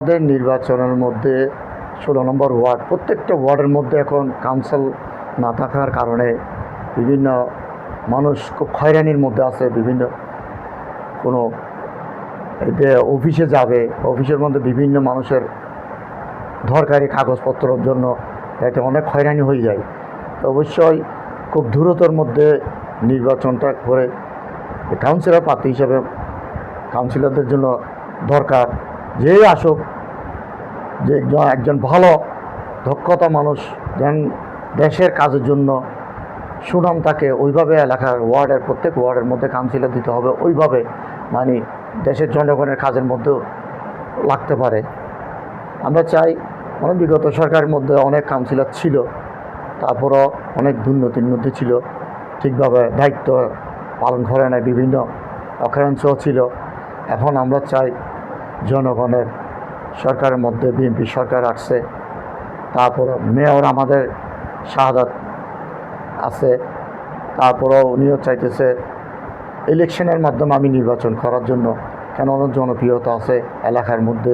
আমাদের নির্বাচনের মধ্যে ১৬ নম্বর ওয়ার্ড, প্রত্যেকটা ওয়ার্ডের মধ্যে এখন কাউন্সিল না থাকার কারণে বিভিন্ন মানুষ খুব হয়রানির মধ্যে আছে। বিভিন্ন কোনো এতে অফিসে যাবে, অফিসের মধ্যে বিভিন্ন মানুষের দরকারি কাগজপত্রের জন্য এতে অনেক হয়রানি হয়ে যায়। তো অবশ্যই খুব দ্রুতর মধ্যে নির্বাচনটা করে কাউন্সিলর প্রার্থী হিসাবে কাউন্সিলরদের জন্য দরকার যেই আসুক, যে একজন ভালো দক্ষতা মানুষ যেন দেশের কাজের জন্য সুনাম থাকে, ওইভাবে এলাকার ওয়ার্ডের প্রত্যেক ওয়ার্ডের মধ্যে কাউন্সিলর দিতে হবে, ওইভাবে মানে দেশের জনগণের কাজের মধ্যেও লাগতে পারে। আমরা চাই, অনেক বিগত সরকারের মধ্যে অনেক কাউন্সিলর ছিল, তারপরও অনেক দুর্নীতির মধ্যে ছিল, ঠিকভাবে দায়িত্ব পালন করে না, বিভিন্ন অকারেন্সও ছিল। এখন আমরা চাই জনগণের সরকারের মধ্যে বিএনপি সরকার আসছে, তারপরও মেয়র আমাদের শাহাদাত আছে, তারপরেও উনিও চাইতেছে ইলেকশনের মাধ্যমে আমি নির্বাচন করার জন্য, কেন অনেক জনপ্রিয়তা আছে এলাকার মধ্যে,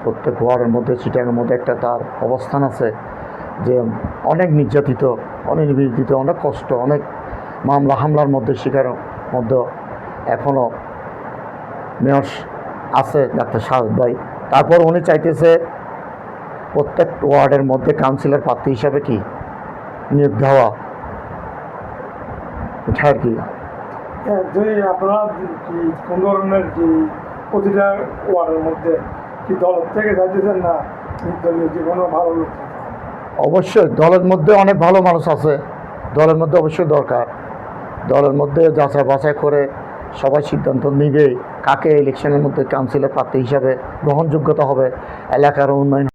প্রত্যেক ওয়ার্ডের মধ্যে, চিটাংয়ের মধ্যে একটা তার অবস্থান আছে যে অনেক নির্যাতিত, অনেক নিবেদিত, অনেক কষ্ট, অনেক মামলা হামলার মধ্যে শিকার মধ্যে এখনও মেয়র আছে ডাক্তার শাহাদ ভাই। তারপর উনি চাইতেছে প্রত্যেক ওয়ার্ডের মধ্যে কাউন্সিলর প্রার্থী হিসাবে কি নিয়োগ দেওয়া, এটা আর কি। যে আপনারা কি কোন ধরনের কি প্রতিটা ওয়ার্ডের মধ্যে কি দল থেকে চাইতেছেন না নির্দলীয় যে কোনো ভালো লোক? অবশ্যই দলের মধ্যে অনেক ভালো মানুষ আছে, দলের মধ্যে অবশ্যই দরকার, দলের মধ্যে যাচাই বাছাই করে সবাই সিদ্ধান্ত নিবে কাকে ইলেকশনের মধ্যে কাউন্সিলর প্রার্থী হিসাবে গ্রহণযোগ্যতা হবে, এলাকার উন্নয়ন